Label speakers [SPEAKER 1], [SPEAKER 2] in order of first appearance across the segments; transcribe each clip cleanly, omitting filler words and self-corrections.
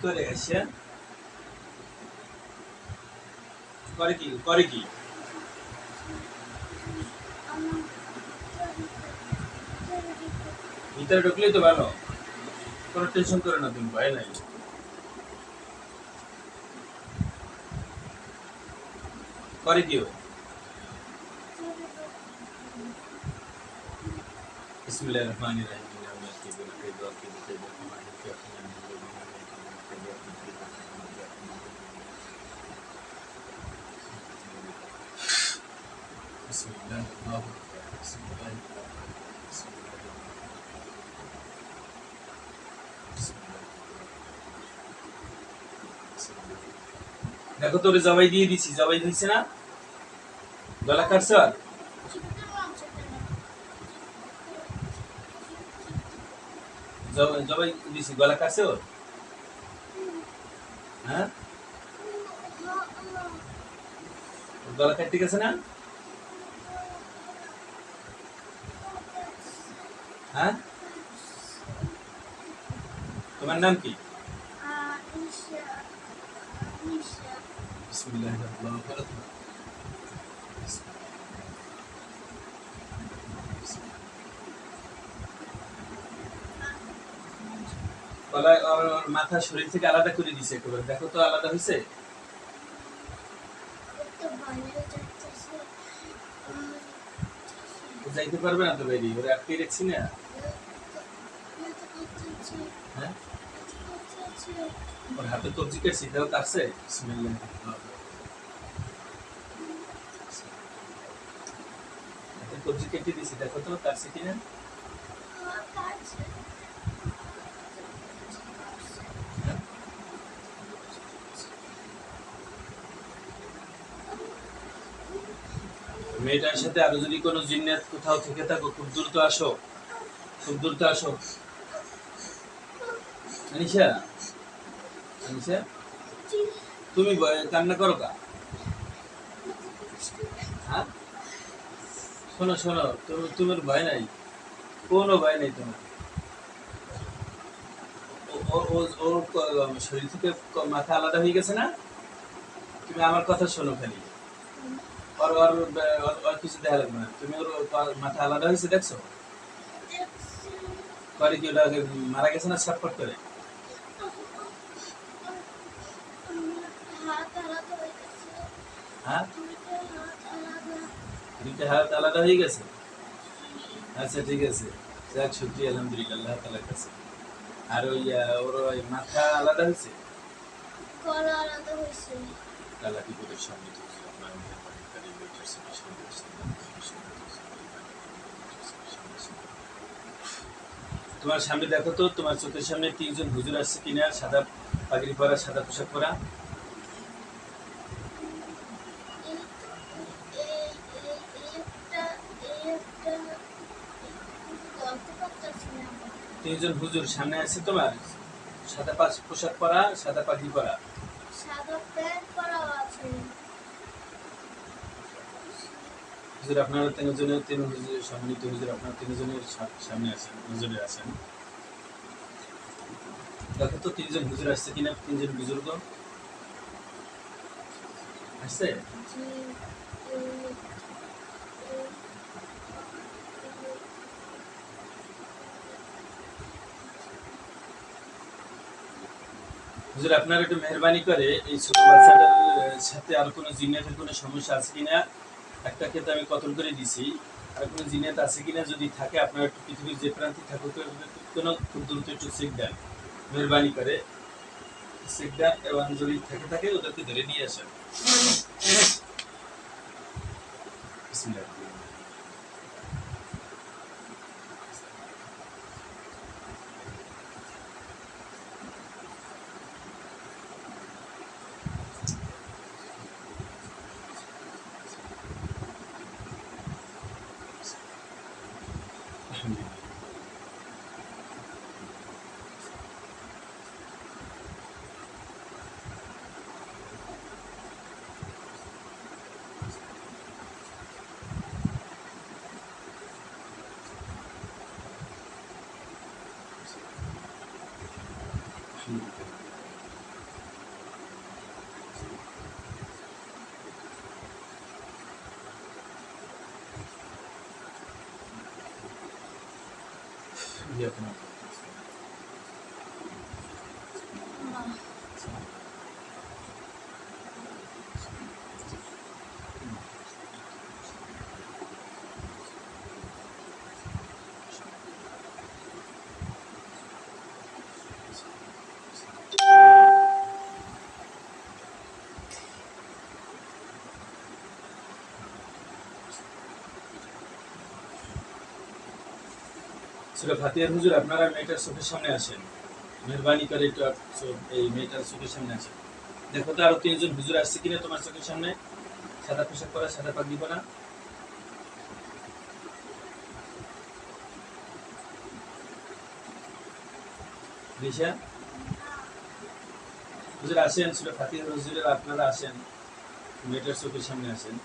[SPEAKER 1] করে এসে করে কি ভিতরে ঢুকলেই তো ভালো, কোনো টেনশন করে না, তুমি ভয় নাই। করে কি ও? বিসমিল্লাহির রহমানির রহিম। দেখো তোরে জবাই দিয়ে দিছি, জবাই দিচ্ছে না, গলা কাটছ, জবাই দিছি, গলা কাটছে ওর। হ্যাঁ, গলা কাটতে গেছে না? হ্যাঁ, তোমার নাম কি? বিসমিল্লাহির রহমানির রহিম। গলায় ওর মাথা শরীর থেকে আলাদা করে দিছে একেবারে, দেখো তো আলাদা হয়েছে? যাইতে পারবে না তো বাইরে, ওরা আটকে রেখছি না। হ্যাঁ, ওর হাতে কবজি কেটছি, তাও কাটছে। বিসমিল্লাহির রহমানির রহিম। হাতে কবজি কেটে দিছি, দেখো তো কাটছে কিনা। হ্যাঁ? মেয়েটার সাথে আরো যদি কোনো জিন্নাত কোথাও থেকে থাকো, খুব দ্রুত আসো, খুব দ্রুত আসো। আনিশা, আনিশা, তুমি কান্না করো কা? হ্যাঁ, শোনো শোনো, তোমার ভয় নাই, কোনো ভয় নেই তোমার। ওর শরীর থেকে মাথা আলাদা হয়ে গেছে না? তুমি আমার কথা শোনো খালি, ওর ওর ওর কিছু দেখা লাগবে না, তুমি ওর মাথা আলাদা হয়েছে দেখছো? পরে কি ওটা মারা গেছে না ছটফট করে? হ্যাঁ, দুইটা হাত আলাদা হয়ে গেছে। আচ্ছা ঠিক আছে, যাক শুকরিয়া আলহামদুলিল্লাহ আল্লাহ তাআলার কাছে। আর ওই ওর ওই মাথা আলাদা হয়েছে,
[SPEAKER 2] গলা আলাদা হয়েছে।
[SPEAKER 1] গলা কি করে সম্মিলিত হয়েছে? আপনার মেহরবানি করে বেটার সলিউশন দিয়েছেন। তোমার সামনে দেখো তো, তোমার চোখের সামনে তিনজন হুজুর আসছে কিনা, সাদা পাগড়ি পরা, সাদা পোশাক পরা। তিনজন হুজুর সামনে আছে তোমার, সাদা পোশাক পরা, সাদা পাগড়ি পরা।
[SPEAKER 2] সাদা প্যান্ট পরা আছে।
[SPEAKER 1] হুজুর আপনারা তিনজনের, তিন হুজুরের সম্মানিত হুজুর, আপনারা তিনজনের সামনে আছেন, হুজুরে আছেন। দেখো তো তিনজন হুজুর আসছে কিনা, তিনজন বুজুর্গ আসছে। হুজুর আপনারা একটু মেহরবানি করে এই ছোট বাচ্চাটার সাথে আর কোনো জিন্নাতের কোনো সমস্যা আছে কিনা, একটা ক্ষেত্রে আমি কতল করে দিছি, আর কোনো জিন্নাত আছে কিনা, যদি থাকে আপনারা একটু পৃথিবীর যে প্রান্তে থাকুক কোনো খুব দ্রুত একটু চেক দেন, মেহরবানি করে চেক দেন, এবং যদি থাকে ওদেরকে ধরে নিয়ে আসেন। বিসমিল্লাহ। জি আপনার সূরা ফাতিহার হুজুর আপনারা মেয়েটার চোখের সামনে আসেন, মেহরবানি করে একটু এই মেয়েটার চোখের সামনে আসেন। দেখো তো আরো তিনজন হুজুর আসছে কিনা তোমার চোখের সামনে, সাদা পোশাক পরা, সাদা পাগড়ি পরা। রিশা হুজুর আসেন, সূরা ফাতিহার হুজুরের আপনারা আসেন, মেয়েটার চোখের সামনে আসেন।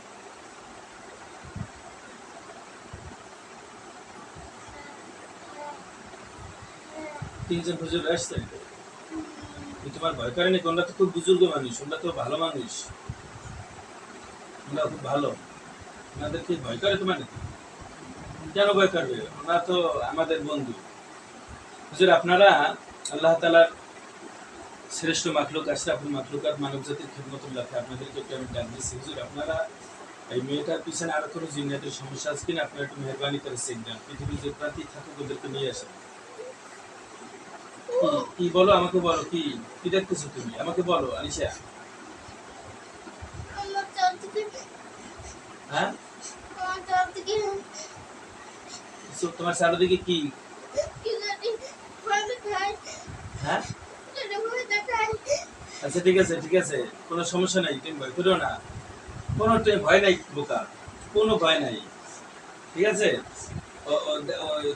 [SPEAKER 1] তিনজন হুজুর আসছেন, তোমার ভয় করেনি? ওনারা তো খুব বুজুর্গ মানুষ, ওনারা তো ভালো মানুষ, ওনারা খুব ভালো, ওনাদেরকে ভয় করে তোমার নাকি? কেন ভয় করবে? ওনারা তো আমাদের বন্ধু। হুজুর আপনারা আল্লাহ তাআলার শ্রেষ্ঠ মাখলুক, আশরাফুল মাখলুকাত, মানব জাতির খিদমতুল লাখে আপনাদেরকে একটু আমি ডাক দিচ্ছি। হুজুর আপনারা এই মেয়েটার পিছনে আরো কোনো জিন্নাতের সমস্যা আছে কিনা আপনারা একটু মেহরবানি করে চেক দেন। পৃথিবীর যে প্রান্তি থাকুক ওদেরকে নিয়ে আসেন। কি বলো, আমাকে বলো, কি কি দেখতেছো তুমি? আমাকে বলো আনিশা।
[SPEAKER 2] আমার চারদিকে
[SPEAKER 1] হ্যাঁ,
[SPEAKER 2] আমার চারদিকে
[SPEAKER 1] তোমার চারদিকে কি?
[SPEAKER 2] কি জানি ভয় দেখায়।
[SPEAKER 1] হ্যাঁ,
[SPEAKER 2] এটা ভয় দেখায়।
[SPEAKER 1] আচ্ছা ঠিক আছে, ঠিক আছে, কোনো সমস্যা নাই, তুমি ভয় করো না, কোনো ভয় নাই বোকা, কোনো ভয় নাই, ঠিক আছে।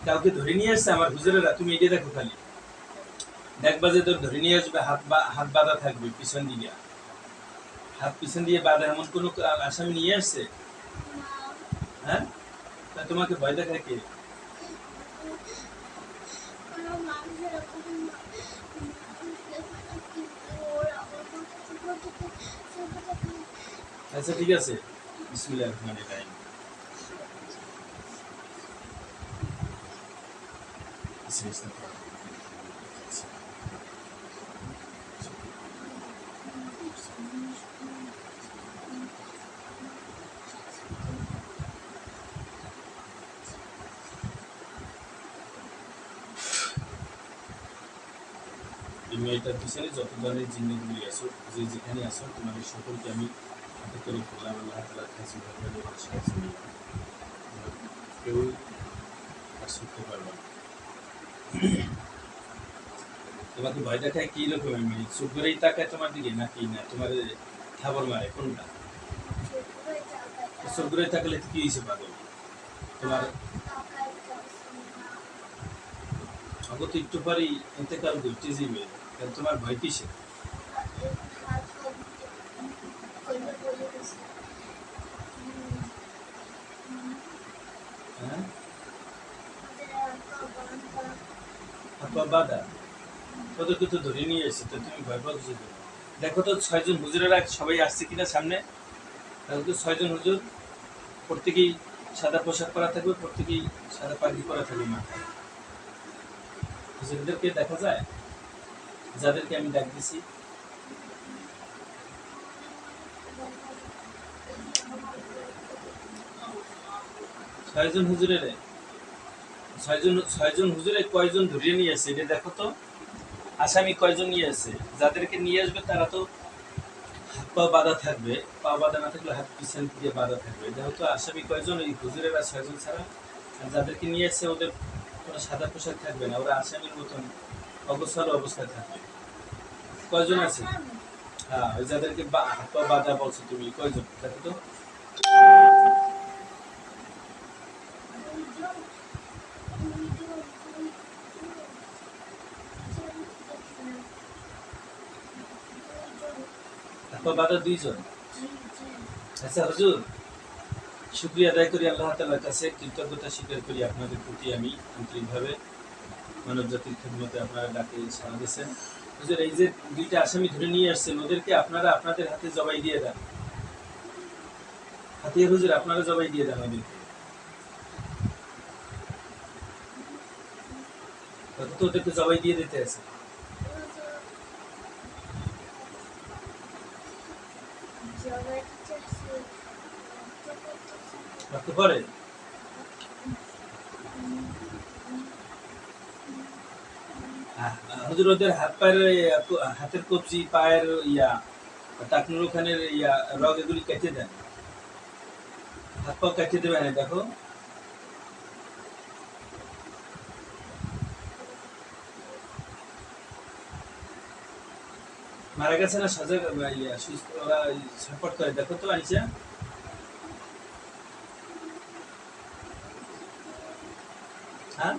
[SPEAKER 1] কাউকে ধরে নিয়ে আসছে আমার হুজুরেরা, তুমি এটা দেখো খালি, দেখবা যে তোর ধরে নিয়ে আসবে, হাত বাঁধা থাকবে পিছন দিকে, হাত পিছন দিয়ে বাঁধা, এমন কোনো আসামি নিয়ে আসছে? হ্যাঁ, তা তোমাকে ভয় দেখায় কে?
[SPEAKER 2] আমার মানুষের
[SPEAKER 1] আচ্ছা ঠিক আছে, বিসমিল্লাহির রহমানির রহিম। এই মেয়েটার পিছনে যত ধরনের জিন্নাগুলি আসো, যে যেখানে আসো, তোমাদের সকলকে আমি হাতে করে বললাম, আল্লাহ তাআলার কাছে সাহায্য নিয়ে কেউ আর ছুটতে পারবে না। তোমাকে ভয় দেখায় কি রকম? আমি চুপ করেই তাকায় তোমার দিকে, নাকি না তোমার থাবর মারে, কোনটা? চুপ করে তাকালে কি হয়েছে পাগল? তোমার আগত একটু পরেই ইন্তেকাল করতে যাবে, তাহলে তোমার ভয় কিসে? হ্যাঁ, আপনার বাধা ওদেরকে তো ধরে নিয়ে এসেছে, তো তুমি ভয় পাচ্ছ কেন? দেখো তো 6 জন হুজুরেরা সবাই আসছে কিনা সামনে। তাহলে তো 6 জন হুজুর, প্রত্যেকেই সাদা পোশাক পরা থাকবে, প্রত্যেকেই সাদা পাগড়ি পরা থাকবে মাথায়। হুজুরদেরকে দেখা যায়, যাদেরকে আমি ডাক দিছি। 6 জন হুজুরের, 6 জন হুজুরে কয়জন ধরিয়ে নিয়ে আসছে এটা দেখো তো। আসামি কয়জন নিয়ে আসছে? যাদেরকে নিয়ে আসবে তারা তো হাত পা বাঁধা থাকবে, পা বাঁধা না থাকলে হাত পিছন দিয়ে বাঁধা থাকবে। দেখো তো আসামি কয়জন, এই হুজুরেরা 6 জন ছাড়া। আর যাদেরকে নিয়ে আসছে ওদের কোনো সাদা পোশাক থাকবে না, ওরা আসামির মতন অবসর অবস্থায় থাকবে। কয়জন আছে? হ্যাঁ, ওই যাদেরকে হাত পা বাঁধা বলছো তুমি, কয়জন দেখো তো। হাত পা বাঁধা 2 জন। আচ্ছা হুজুর, শুকরিয়া আদায় করি আল্লাহ তাআলার কাছে, কৃতজ্ঞতা স্বীকার করি আপনাদের প্রতি আমি আন্তরিকভাবে। মানব জাতির খেদমতে আপনারা ডাকে সাড়া দিয়েছেন। হুজুর, এই যে 2টা আসামি ধরে নিয়ে আসছেন, ওদেরকে আপনারা আপনাদের হাতে জবাই দিয়ে দেন। হাতিয়ার হুজুর, আপনারা জবাই দিয়ে দেন ওদেরকে। তত তো ওদেরকে জবাই দিয়ে দিতে আছে।
[SPEAKER 2] জবাই দিতেছে
[SPEAKER 1] রক্ত পড়ে? হুজুর ওদের হাত পায়ের হাতের কবজি, পায়ের টাকনুর ওখানের রগ এগুলি কেটে দেন, হাত পা কেটে দেবে না। দেখো মারা গেছে না সজাগ সুস্থ ওরা সাপোর্ট করে, দেখো তো আইসা। হ্যাঁ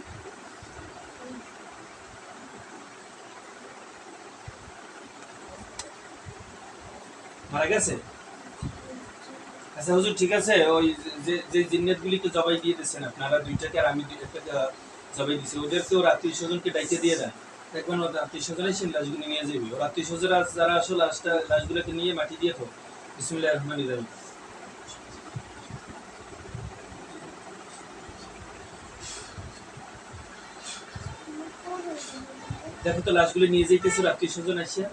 [SPEAKER 1] মারা গেছে। আচ্ছা হুজুর ঠিক আছে, ওই যে যে জিন্নাত গুলিকে জবাই দিয়ে দিচ্ছেন আপনারা দুইটাকে, আর আমি একটাকে জবাই দিচ্ছি, ওদেরকে ওর আত্মীয় স্বজনকে ডাইকে দিয়ে দেন। দেখবেন ওর আত্মীয় স্বজনই সেই লাশগুলি নিয়ে যাবে। ওর আত্মীয় স্বজন যারা আসলে লাশগুলোকে নিয়ে মাটি দিয়ে থাক। বিসমিল্লাহির রহমানির রহিম। দেখো তো লাশগুলি নিয়ে যাইতেছে ওর আত্মীয় স্বজন আসে।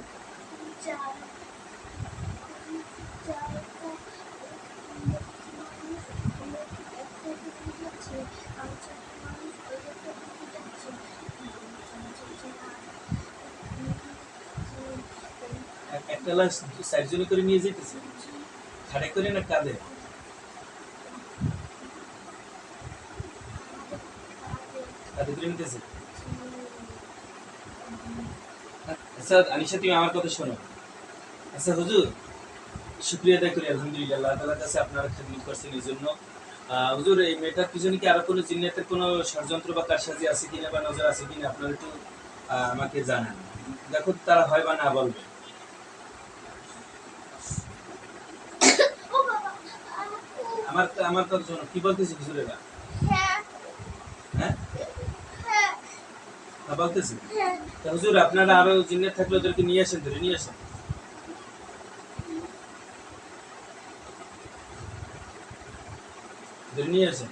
[SPEAKER 1] একটা লাশ সার্জরি করে নিয়ে যাইতেছে, খাড়ে করে না কাঁধে? কাঁধে করে নিতেছে। আচ্ছা আনিশা তুমি আমার কথা শোনো। আচ্ছা হুজুর শুক্রিয়া আদায় করি আলহামদুলিল্লাহ আল্লাহ তাআলার কাছে আপনারা খেদমত করছেন এই জন্য। হুজুর এই মেয়েটার পিছনে কি আরো কোনো জিন্নাতের কোনো ষড়যন্ত্র বা কারসাজি আছে কিনা বা নজর আছে কিনা আপনারা একটু আমাকে জানান। দেখো তারা হয় বা না বলবে।
[SPEAKER 2] ও বাবা
[SPEAKER 1] আমার আমার কথা শোনো, কি বলতেছি হুজুরেরা?
[SPEAKER 2] হ্যাঁ
[SPEAKER 1] হ্যাঁ
[SPEAKER 2] হ্যাঁ
[SPEAKER 1] বলতেছি।
[SPEAKER 2] হ্যাঁ
[SPEAKER 1] তা হুজুর আপনারা আরো জিন্নাত থাকলে ওদেরকে নিয়ে আসেন, ধরে নিয়ে আসেন, ধরে নিয়ে আসেন।